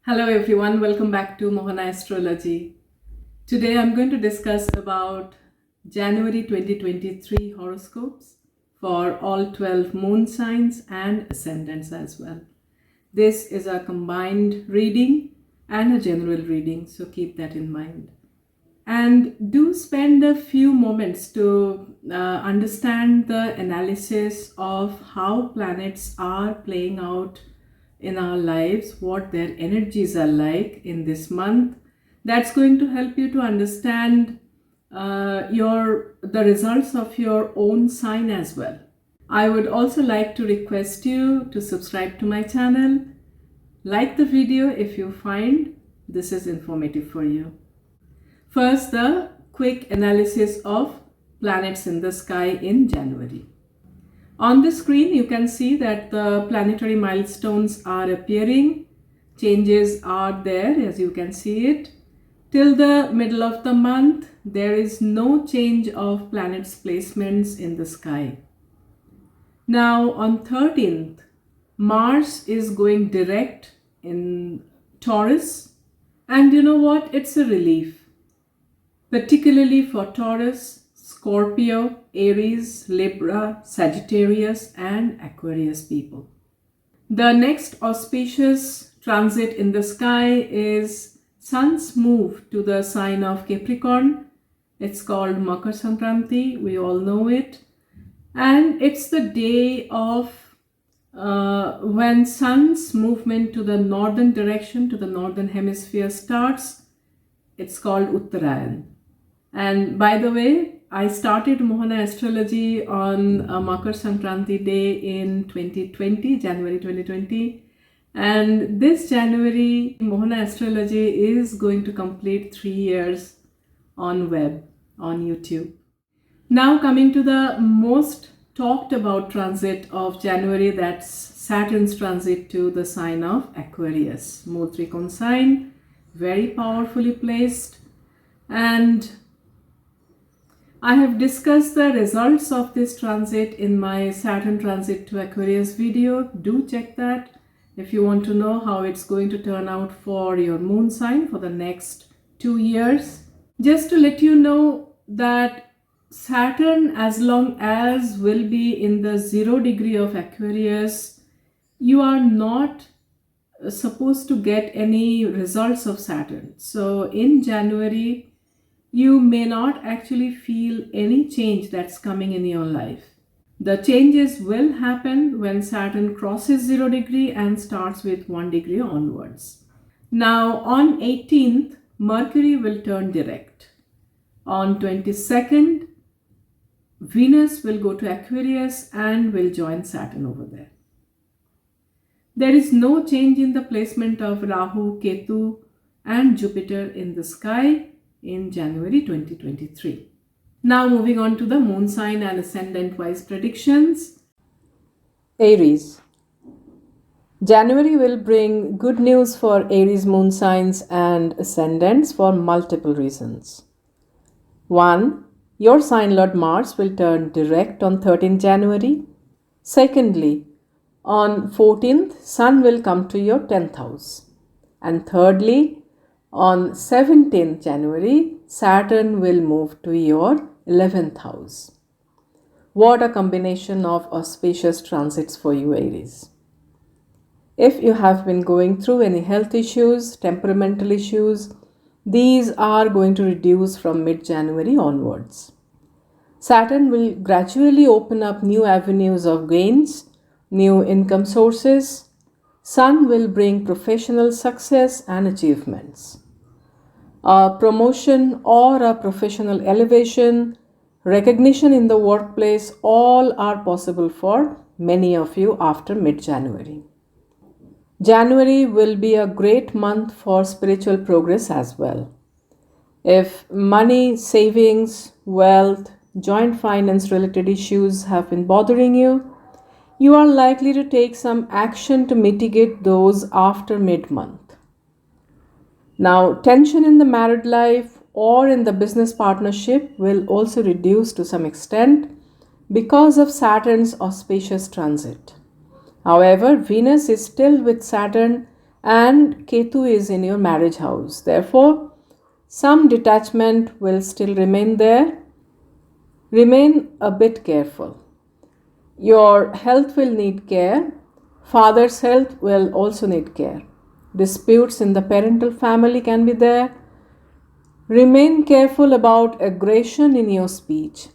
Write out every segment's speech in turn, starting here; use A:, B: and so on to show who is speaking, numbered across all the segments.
A: Hello everyone, welcome back to Mohana Astrology. Today I'm going to discuss about January 2023 horoscopes for all 12 moon signs and ascendants as well. This is a combined reading and a general reading, so keep that in mind. And do spend a few moments to understand the analysis of how planets are playing out in our lives, what their energies are like in this month. That's going to help you to understand the results of your own sign as well. I would also like to request you to subscribe to my channel, like the video if you find this is informative for you. First, the quick analysis of planets in the sky in January. On the screen, you can see that the planetary milestones are appearing. Changes are there, as you can see it. Till the middle of the month, there is no change of planets' placements in the sky. Now, on 13th, Mars is going direct in Taurus. And you know what? It's a relief. Particularly for Taurus, Scorpio, Aries, Libra, Sagittarius, and Aquarius people. The next auspicious transit in the sky is Sun's move to the sign of Capricorn. It's called Makar Sankranti, we all know it. And it's the day of when Sun's movement to the northern direction, to the northern hemisphere starts. It's called Uttarayan. And by the way, I started Mohana Astrology on Makar Sankranti Day in 2020, January 2020. And this January, Mohana Astrology is going to complete 3 years on web, on YouTube. Now coming to the most talked about transit of January, that's Saturn's transit to the sign of Aquarius. Motrikon sign, very powerfully placed. And I have discussed the results of this transit in my Saturn transit to Aquarius video. Do check that if you want to know how it's going to turn out for your moon sign for the next 2 years. Just to let you know that Saturn, as long as will be in the 0 degree of Aquarius, you are not supposed to get any results of Saturn. So in January, you may not actually feel any change that's coming in your life. The changes will happen when Saturn crosses 0 degree and starts with 1 degree onwards. Now on 18th, Mercury will turn direct. On 22nd, Venus will go to Aquarius and will join Saturn over there. There is no change in the placement of Rahu, Ketu and Jupiter in the sky in January 2023. Now moving on to the moon sign and ascendant wise predictions. Aries. January will bring good news for Aries moon signs and ascendants for multiple reasons. 1. Your sign Lord Mars will turn direct on 13th January. Secondly, on 14th, Sun will come to your 10th house. And thirdly, on 17th January, Saturn will move to your 11th house. What a combination of auspicious transits for you, Aries. If you have been going through any health issues, temperamental issues, these are going to reduce from mid-January onwards. Saturn will gradually open up new avenues of gains, new income sources. Sun will bring professional success and achievements. A promotion or a professional elevation, recognition in the workplace, all are possible for many of you after mid-January. January will be a great month for spiritual progress as well. If money, savings, wealth, joint finance related issues have been bothering you, you are likely to take some action to mitigate those after mid-month. Now, tension in the married life or in the business partnership will also reduce to some extent because of Saturn's auspicious transit. However, Venus is still with Saturn and Ketu is in your marriage house. Therefore, some detachment will still remain there. Remain a bit careful. Your health will need care. Father's health will also need care. Disputes in the parental family can be there. Remain careful about aggression in your speech.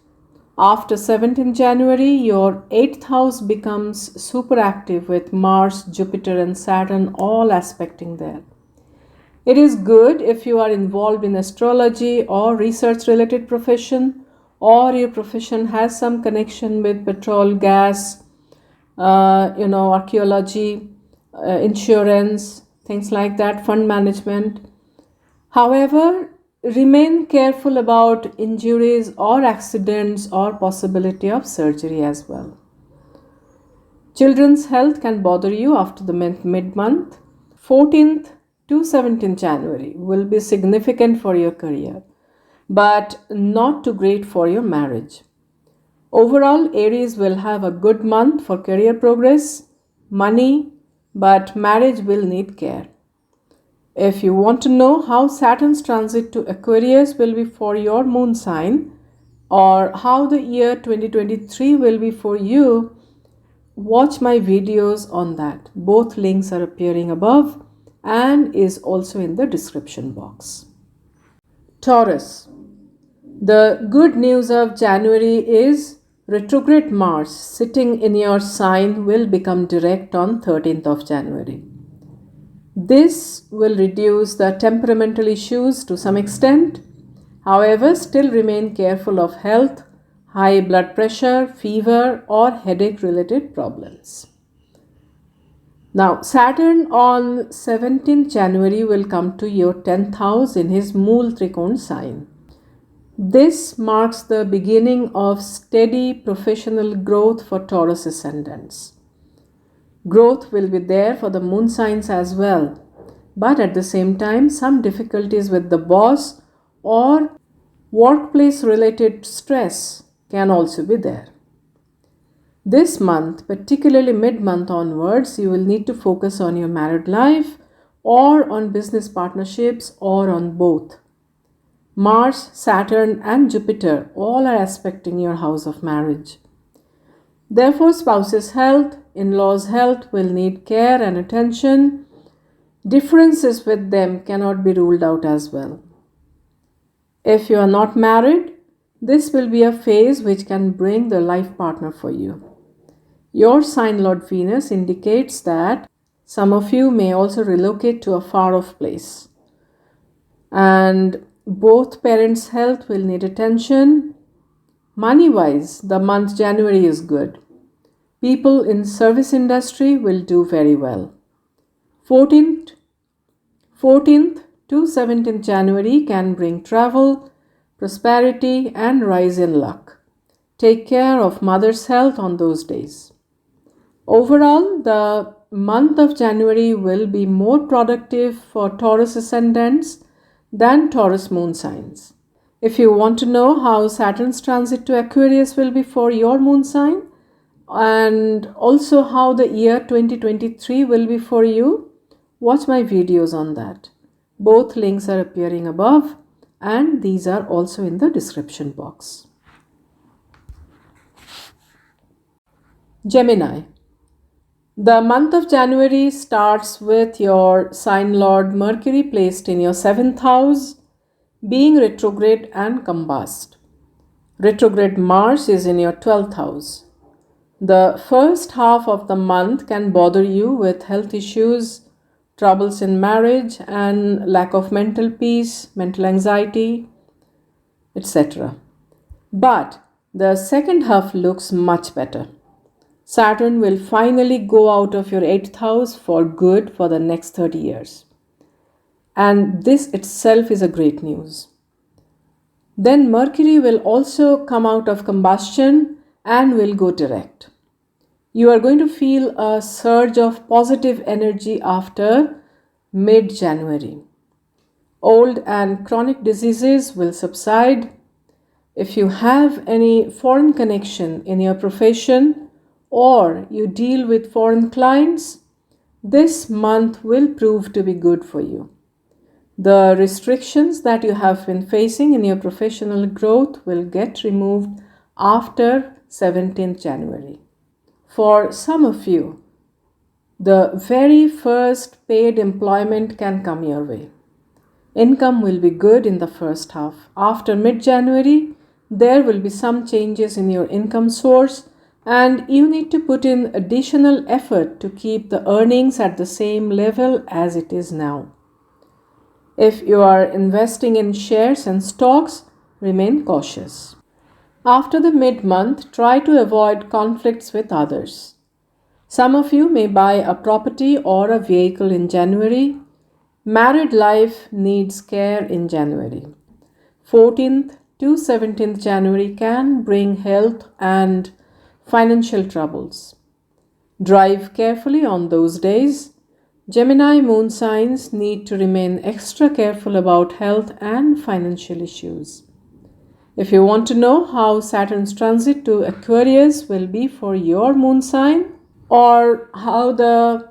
A: After 17th January, your 8th house becomes super active with Mars, Jupiter, and Saturn all aspecting there. It is good if you are involved in astrology or research related profession, or your profession has some connection with petrol, gas, archaeology, insurance, things like that, fund management. However, remain careful about injuries or accidents or possibility of surgery as well. Children's health can bother you after the mid-month. 14th to 17th January will be significant for your career, but not too great for your marriage. Overall, Aries will have a good month for career progress, money, but marriage will need care. If you want to know how Saturn's transit to Aquarius will be for your moon sign, or how the year 2023 will be for you, watch my videos on that. Both links are appearing above and is also in the description box. Taurus. The good news of January is retrograde Mars sitting in your sign will become direct on 13th of January. This will reduce the temperamental issues to some extent. However, still remain careful of health, high blood pressure, fever, or headache related problems. Now, Saturn on 17th January will come to your 10th house in his Mool Trikon sign. This marks the beginning of steady professional growth for Taurus ascendants. Growth will be there for the moon signs as well, but at the same time, some difficulties with the boss or workplace related stress can also be there. This month, particularly mid-month onwards, you will need to focus on your married life or on business partnerships or on both. Mars, Saturn, and Jupiter all are aspecting your house of marriage. Therefore, spouse's health, in-laws' health will need care and attention. Differences with them cannot be ruled out as well. If you are not married, this will be a phase which can bring the life partner for you. Your sign Lord Venus indicates that some of you may also relocate to a far-off place. And both parents' health will need attention. Money-wise, the month January is good. People in service industry will do very well. 14th to 17th January can bring travel, prosperity, and rise in luck. Take care of mother's health on those days. Overall, the month of January will be more productive for Taurus ascendants than Taurus moon signs. If you want to know how Saturn's transit to Aquarius will be for your moon sign, and also how the year 2023 will be for you, watch my videos on that. Both links are appearing above and these are also in the description box. Gemini. The month of January starts with your sign lord Mercury placed in your 7th house, being retrograde and combust. Retrograde Mars is in your 12th house. The first half of the month can bother you with health issues, troubles in marriage, and lack of mental peace, mental anxiety, etc. But the second half looks much better. Saturn will finally go out of your 8th house for good for the next 30 years. And this itself is a great news. Then Mercury will also come out of combustion and will go direct. You are going to feel a surge of positive energy after mid-January. Old and chronic diseases will subside. If you have any foreign connection in your profession or you deal with foreign clients, This month will prove to be good for you. The restrictions that you have been facing in your professional growth will get removed after 17th January. For some of you, the very first paid employment can come your way. Income will be good in the first half. After mid-January, there will be some changes in your income source and you need to put in additional effort to keep the earnings at the same level as it is now. If you are investing in shares and stocks, remain cautious. After the mid-month, try to avoid conflicts with others. Some of you may buy a property or a vehicle in January. Married life needs care in January. 14th to 17th January can bring health and financial troubles. Drive carefully on those days. Gemini moon signs need to remain extra careful about health and financial issues. If you want to know how Saturn's transit to Aquarius will be for your moon sign, or how the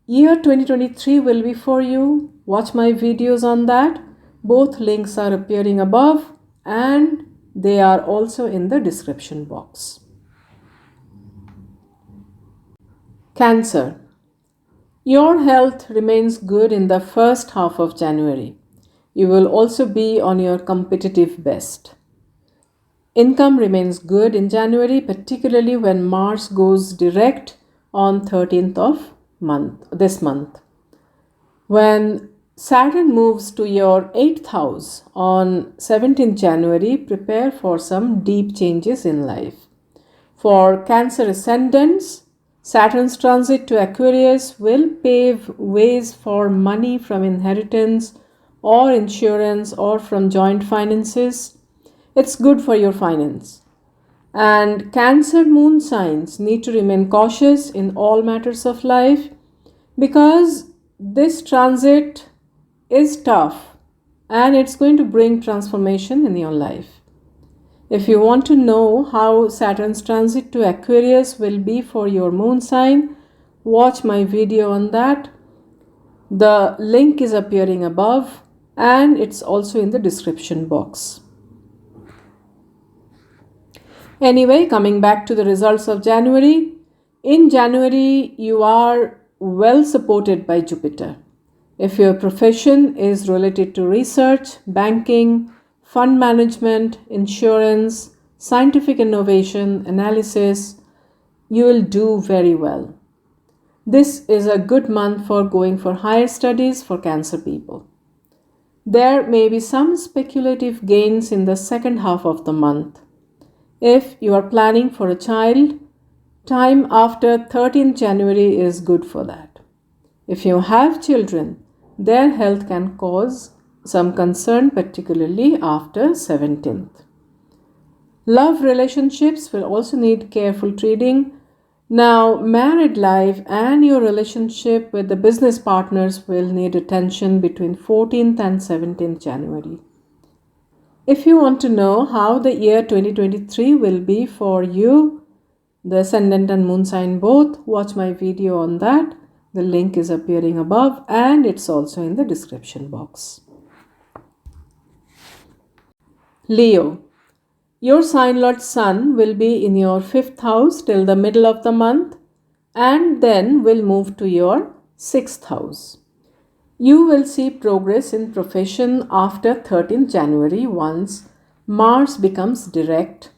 A: year 2023 will be for you, watch my videos on that. Both links are appearing above and they are also in the description box. Cancer. Your health remains good in the first half of January. You will also be on your competitive best. Income remains good in January, particularly when Mars goes direct on 13th of this month. When Saturn moves to your 8th house on 17th January, prepare for some deep changes in life. For Cancer ascendants, Saturn's transit to Aquarius will pave ways for money from inheritance or insurance or from joint finances. It's good for your finance. And Cancer moon signs need to remain cautious in all matters of life because this transit is tough and it's going to bring transformation in your life. If you want to know how Saturn's transit to Aquarius will be for your moon sign, watch my video on that. The link is appearing above and it's also in the description box. Anyway, coming back to the results of January. In January, you are well supported by Jupiter. If your profession is related to research, banking, fund management, insurance, scientific innovation, analysis, you will do very well. This is a good month for going for higher studies for Cancer people. There may be some speculative gains in the second half of the month. If you are planning for a child, time after 13th January is good for that. If you have children, their health can cause some concern, particularly after 17th. Love relationships will also need careful treating. Now, married life and your relationship with the business partners will need attention between 14th and 17th January. If you want to know how the year 2023 will be for you, the Ascendant and Moon sign both, watch my video on that. The link is appearing above and it's also in the description box. Leo. Your sign lord Sun will be in your 5th house till the middle of the month and then will move to your 6th house. You will see progress in profession after 13th January once Mars becomes direct,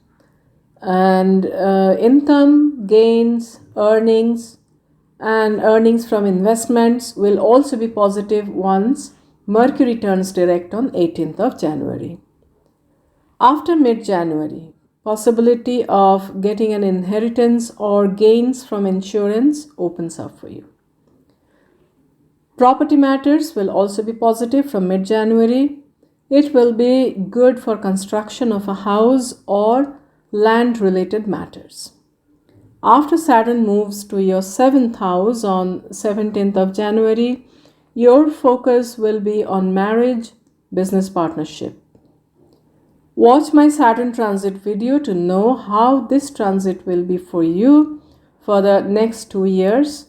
A: and income, gains, earnings and earnings from investments will also be positive once Mercury turns direct on 18th of January. After mid-January, possibility of getting an inheritance or gains from insurance opens up for you. Property matters will also be positive from mid-January. It will be good for construction of a house or land-related matters. After Saturn moves to your 7th house on 17th of January, your focus will be on marriage, business partnership. Watch my Saturn transit video to know how this transit will be for you for the next 2 years.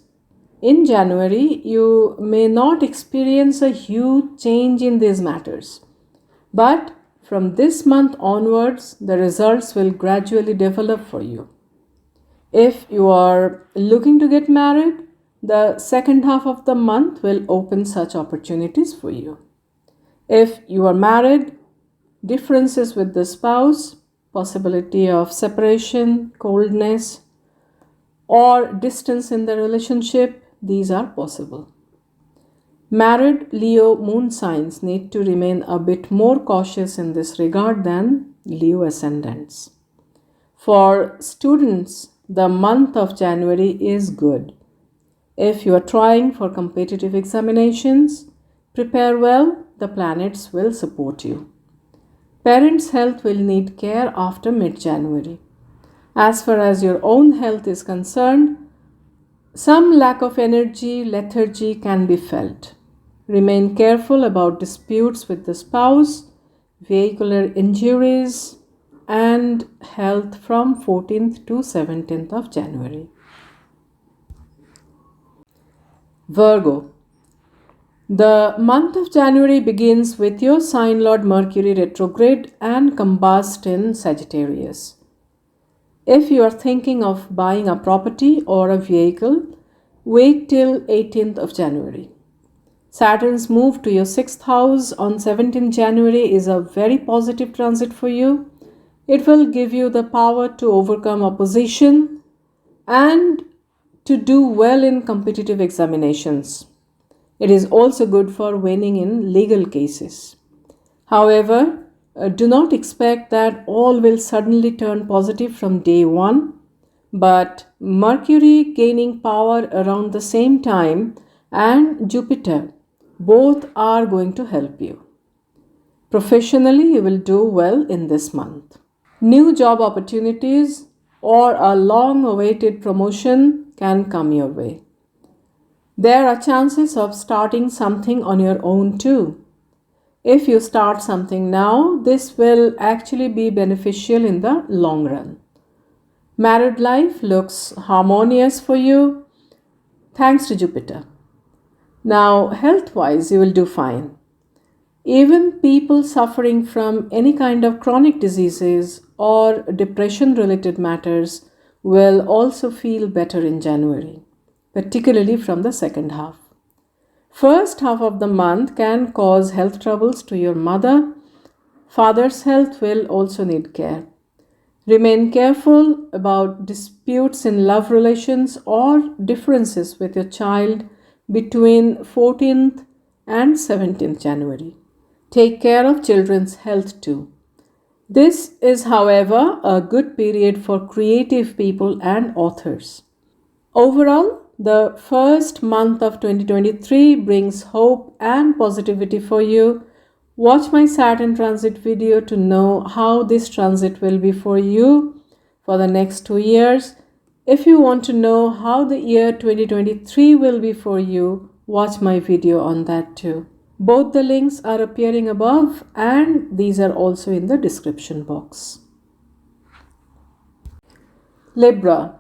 A: In January, you may not experience a huge change in these matters, but from this month onwards, the results will gradually develop for you. If you are looking to get married, the second half of the month will open such opportunities for you. If you are married, differences with the spouse, possibility of separation, coldness, or distance in the relationship, these are possible. Married Leo moon signs need to remain a bit more cautious in this regard than Leo ascendants. For students, the month of January is good. If you are trying for competitive examinations, prepare well, the planets will support you. Parents' health will need care after mid-January. As far as your own health is concerned, some lack of energy, lethargy can be felt. Remain careful about disputes with the spouse, vehicular injuries, and health from 14th to 17th of January. Virgo. The month of January begins with your sign Lord Mercury retrograde and combust in Sagittarius. If you are thinking of buying a property or a vehicle, wait till 18th of January. Saturn's move to your 6th house on 17th January is a very positive transit for you. It will give you the power to overcome opposition and to do well in competitive examinations. It is also good for winning in legal cases. However, do not expect that all will suddenly turn positive from day one, but Mercury gaining power around the same time and Jupiter both are going to help you. Professionally, you will do well in this month. New job opportunities or a long awaited promotion can come your way. There are chances of starting something on your own too. If you start something now, this will actually be beneficial in the long run. Married life looks harmonious for you thanks to Jupiter. Now, health-wise, you will do fine. Even people suffering from any kind of chronic diseases or depression-related matters will also feel better in January, particularly from the second half. First half of the month can cause health troubles to your mother. Father's health will also need care. Remain careful about disputes in love relations or differences with your child between 14th and 17th January. Take care of children's health too. This is, however, a good period for creative people and authors. Overall, the first month of 2023 brings hope and positivity for you. Watch my Saturn transit video to know how this transit will be for you for the next 2 years. If you want to know how the year 2023 will be for you, watch my video on that too. Both the links are appearing above and these are also in the description box. Libra.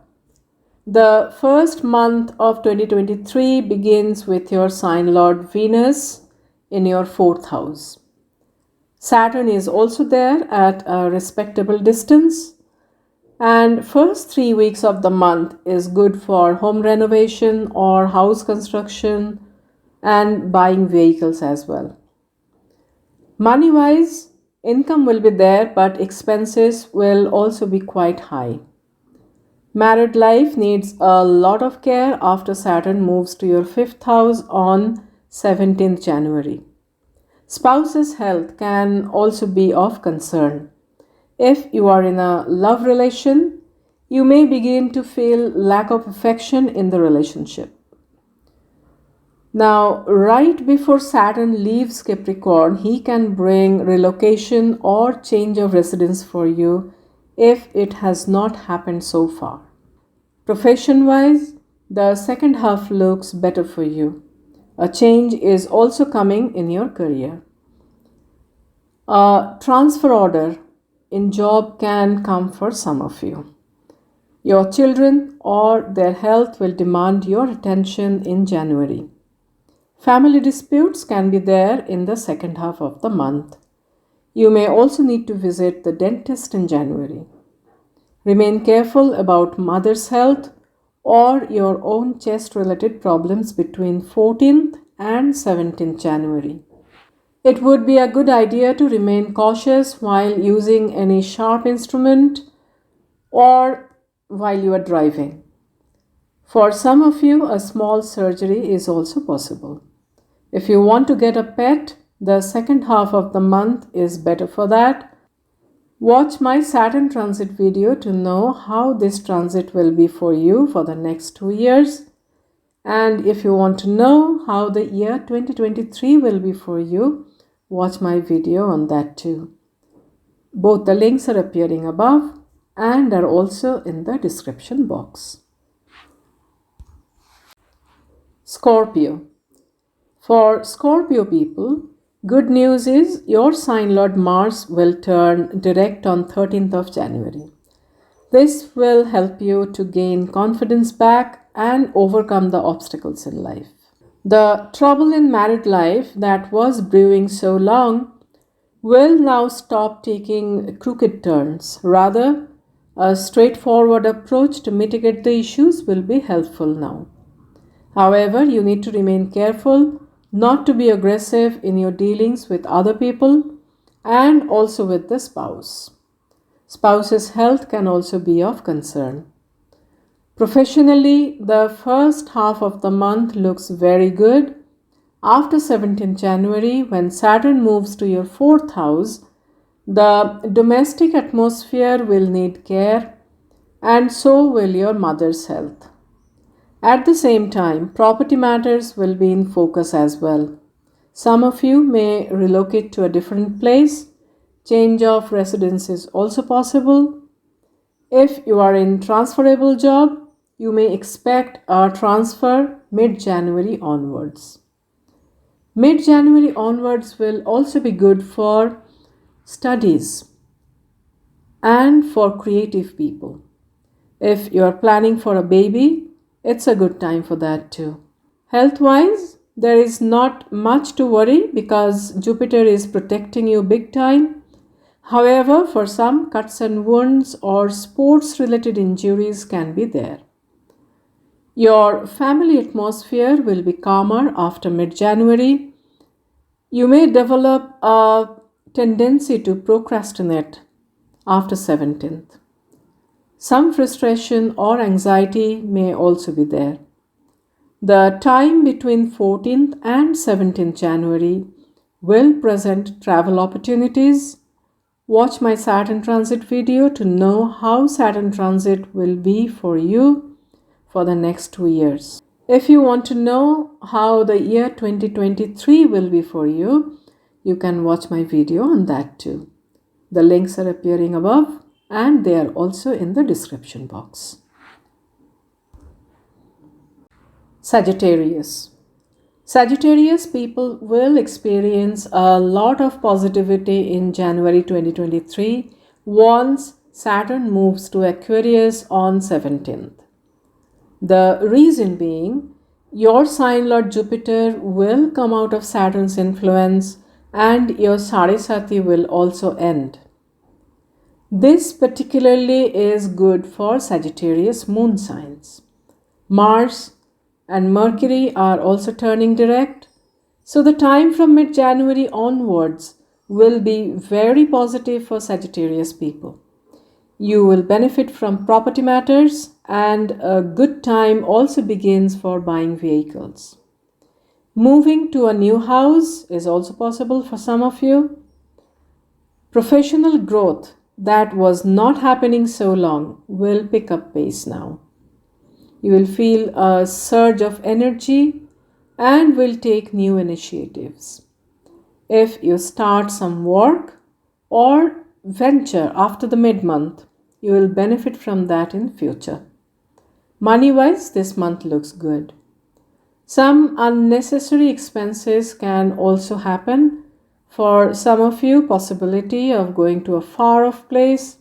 A: The first month of 2023 begins with your sign Lord Venus in your 4th house. Saturn is also there at a respectable distance, and first 3 weeks of the month is good for home renovation or house construction and buying vehicles as well. Money wise, income will be there, but expenses will also be quite high. Married life needs a lot of care after Saturn moves to your 5th house on 17th January. Spouse's health can also be of concern. If you are in a love relation, you may begin to feel lack of affection in the relationship. Now, right before Saturn leaves Capricorn, he can bring relocation or change of residence for you if it has not happened so far. Profession-wise, the second half looks better for you. A change is also coming in your career. A transfer order in job can come for some of you. Your children or their health will demand your attention in January. Family disputes can be there in the second half of the month. You may also need to visit the dentist in January. Remain careful about mother's health or your own chest related problems between 14th and 17th January. It would be a good idea to remain cautious while using any sharp instrument or while you are driving. For some of you, a small surgery is also possible. If you want to get a pet, the second half of the month is better for that. Watch my Saturn transit video to know how this transit will be for you for the next 2 years. And if you want to know how the year 2023 will be for you, watch my video on that too. Both the links are appearing above and are also in the description box. Scorpio. For Scorpio people, good news is your sign Lord Mars will turn direct on 13th of January. This will help you to gain confidence back and overcome the obstacles in life. The trouble in married life that was brewing so long will now stop taking crooked turns. Rather, a straightforward approach to mitigate the issues will be helpful now. However, you need to remain careful not to be aggressive in your dealings with other people and also with the spouse. Spouse's health can also be of concern. Professionally, the first half of the month looks very good. After 17th January, when Saturn moves to your 4th house, the domestic atmosphere will need care, and so will your mother's health. At the same time, property matters will be in focus as well. Some of you may relocate to a different place. Change of residence is also possible. If you are in transferable job, you may expect a transfer mid-January onwards. Mid-January onwards will also be good for studies and for creative people. If you are planning for a baby, it's a good time for that too. Health-wise, there is not much to worry because Jupiter is protecting you big time. However, for some, cuts and wounds or sports-related injuries can be there. Your family atmosphere will be calmer after mid-January. You may develop a tendency to procrastinate after 17th. Some frustration or anxiety may also be there. The time between 14th and 17th January will present travel opportunities. Watch my Saturn transit video to know how Saturn transit will be for you for the next 2 years. If you want to know how the year 2023 will be for you, you can watch my video on that too. The links are appearing above and they are also in the description box. Sagittarius. Sagittarius people will experience a lot of positivity in January 2023 once Saturn moves to Aquarius on 17th. The reason being, your sign Lord Jupiter will come out of Saturn's influence and your Saraswati will also end. This particularly is good for Sagittarius moon signs. Mars and Mercury are also turning direct, so the time from mid-January onwards will be very positive for Sagittarius people. You will benefit from property matters and a good time also begins for buying vehicles. Moving to a new house is also possible for some of you. Professional growth that was not happening so long will pick up pace now. You will feel a surge of energy and will take new initiatives. If you start some work or venture after the mid-month, you will benefit from that in future. Money-wise, this month looks good. Some unnecessary expenses can also happen. For some of you, possibility of going to a far-off place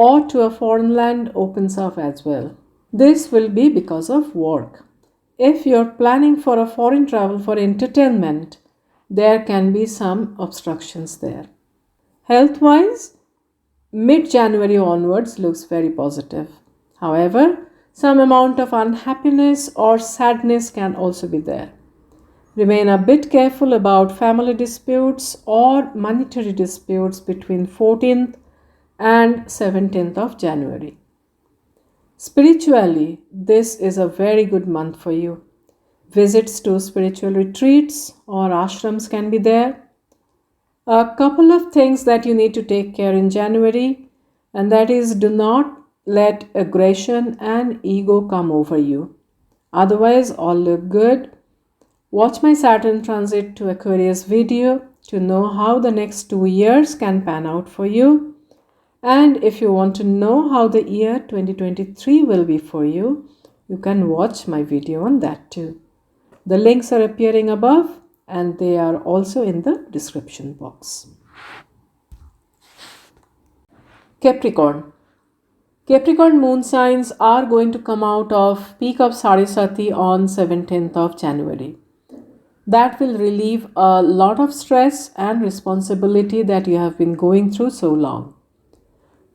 A: or to a foreign land opens up as well. This will be because of work. If you're planning for a foreign travel for entertainment, there can be some obstructions there. Health wise, mid January onwards looks very positive. However, some amount of unhappiness or sadness can also be there. Remain a bit careful about family disputes or monetary disputes between 14th and 17th of January. Spiritually, this is a very good month for you. Visits to spiritual retreats or ashrams can be there. A couple of things that you need to take care in January, and that is do not let aggression and ego come over you. Otherwise, all look good. Watch my Saturn transit to Aquarius video to know how the next 2 years can pan out for you. And if you want to know how the year 2023 will be for you, you can watch my video on that too. The links are appearing above and they are also in the description box. Capricorn. Capricorn moon signs are going to come out of peak of Saraswati on 17th of January. That will relieve a lot of stress and responsibility that you have been going through so long.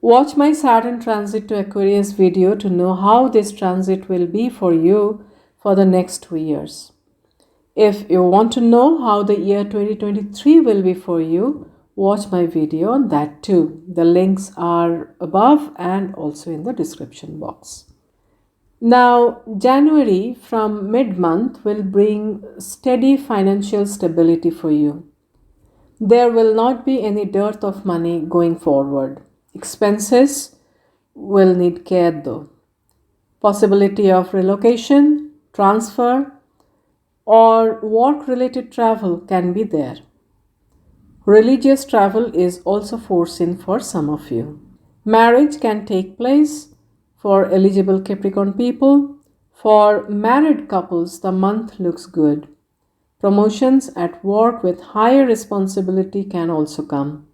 A: Watch my Saturn transit to Aquarius video to know how this transit will be for you for the next 2 years. If you want to know how the year 2023 will be for you, watch my video on that too. The links are above and also in the description box. Now, January from mid-month will bring steady financial stability for you. There will not be any dearth of money going forward. Expenses will need care though. Possibility of relocation, transfer, or work-related travel can be there. Religious travel is also foreseen for some of you. Marriage can take place for eligible Capricorn people. For married couples, the month looks good. Promotions at work with higher responsibility can also come.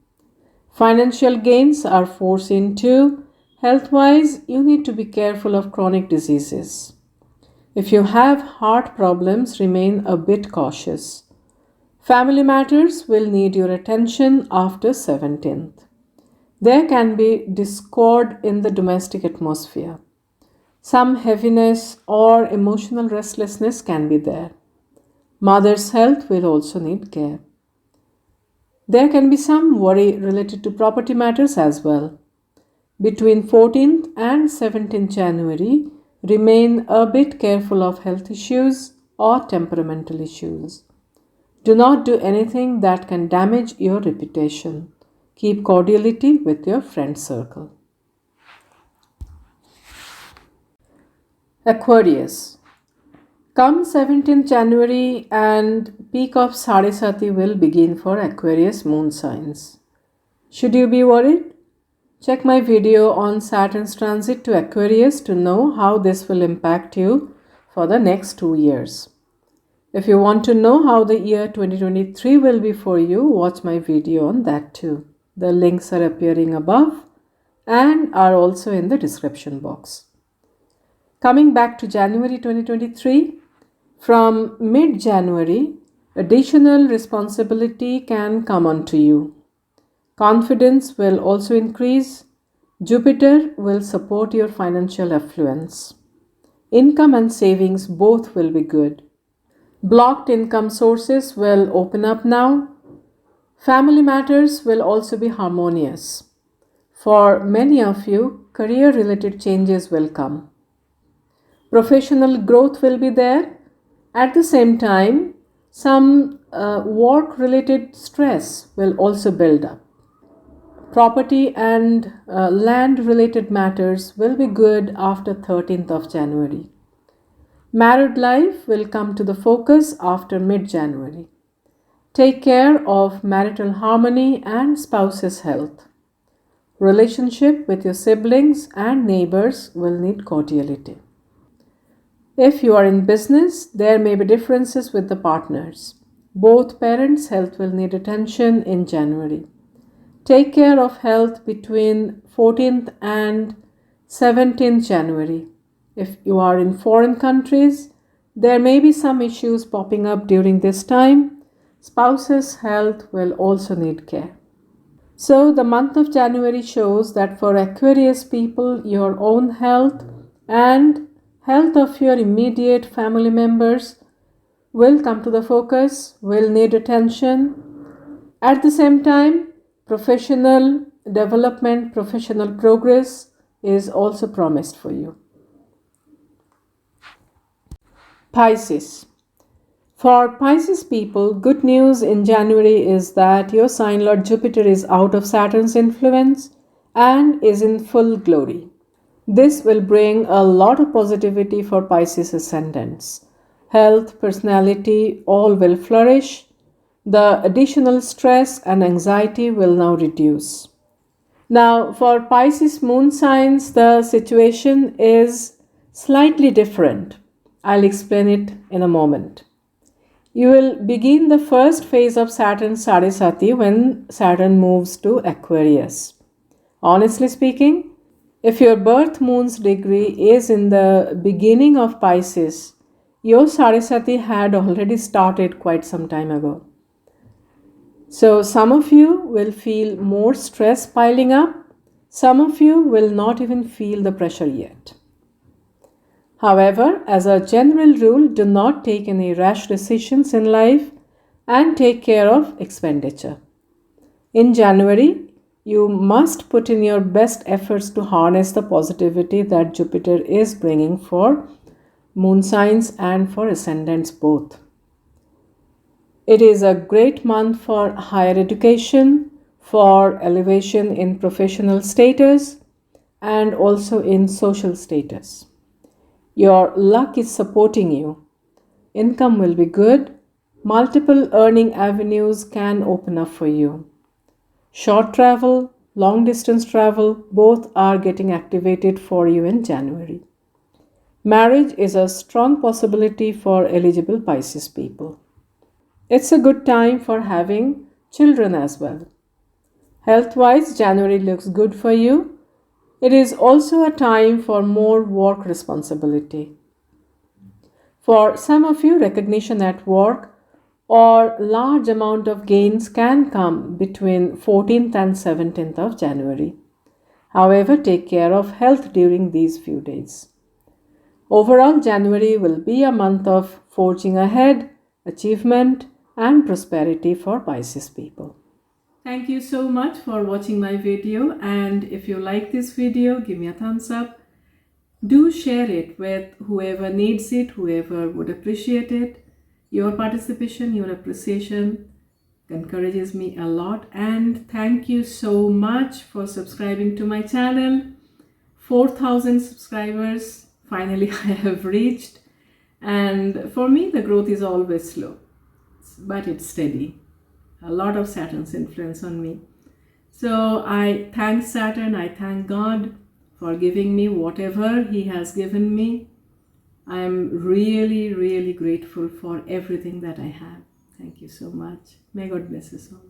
A: Financial gains are foreseen too. Health-wise, you need to be careful of chronic diseases. If you have heart problems, remain a bit cautious. Family matters will need your attention after 17th. There can be discord in the domestic atmosphere. Some heaviness or emotional restlessness can be there. Mother's health will also need care. There can be some worry related to property matters as well. Between 14th and 17th January, remain a bit careful of health issues or temperamental issues. Do not do anything that can damage your reputation. Keep cordiality with your friend circle. Aquarius. Come 17th January and peak of Saraswati will begin for Aquarius moon signs. Should you be worried? Check my video on Saturn's transit to Aquarius to know how this will impact you for the next 2 years. If you want to know how the year 2023 will be for you, watch my video on that too. The links are appearing above and are also in the description box. Coming back to January 2023, from mid-January, additional responsibility can come onto you. Confidence will also increase. Jupiter will support your financial affluence. Income and savings both will be good. Blocked income sources will open up now. Family matters will also be harmonious. For many of you, career-related changes will come. Professional growth will be there. At the same time, some work-related stress will also build up. Property and land-related matters will be good after 13th of January. Married life will come to the focus after mid-January. Take care of marital harmony and spouse's health. Relationship with your siblings and neighbors will need cordiality. If you are in business, there may be differences with the partners. Both parents' health will need attention in January. Take care of health between 14th and 17th January. If you are in foreign countries, there may be some issues popping up during this time. Spouse's health will also need care. So the month of January shows that for Aquarius people, your own health and health of your immediate family members will come to the focus, will need attention. At the same time, professional development, professional progress is also promised for you. Pisces. For Pisces people, good news in January is that your sign Lord Jupiter is out of Saturn's influence and is in full glory. This will bring a lot of positivity for Pisces ascendants. Health, personality, all will flourish. The additional stress and anxiety will now reduce. Now, for Pisces moon signs, the situation is slightly different. I'll explain it in a moment. You will begin the first phase of Saturn's Sadhisati when Saturn moves to Aquarius. Honestly speaking, if your birth moon's degree is in the beginning of Pisces, your Sadhisati had already started quite some time ago. So some of you will feel more stress piling up. Some of you will not even feel the pressure yet. However, as a general rule, do not take any rash decisions in life and take care of expenditure. In January, you must put in your best efforts to harness the positivity that Jupiter is bringing for moon signs and for ascendants both. It is a great month for higher education, for elevation in professional status, and also in social status. Your luck is supporting you. Income will be good. Multiple earning avenues can open up for you. Short travel, long distance travel, both are getting activated for you in January. Marriage is a strong possibility for eligible Pisces people. It's a good time for having children as well. Health-wise, January looks good for you. It is also a time for more work responsibility. For some of you, recognition at work or large amount of gains can come between 14th and 17th of January. However, take care of health during these few days. Overall, January will be a month of forging ahead, achievement, and prosperity for Pisces people. Thank you so much for watching my video, and if you like this video, give me a thumbs up. Do share it with whoever needs it, whoever would appreciate it. Your participation, your appreciation encourages me a lot, and thank you so much for subscribing to my channel. 4,000 subscribers finally I have reached, and for me the growth is always slow, but it's steady. A lot of Saturn's influence on me. So I thank Saturn, I thank God for giving me whatever He has given me. I am really, really grateful for everything that I have. Thank you so much. May God bless us all.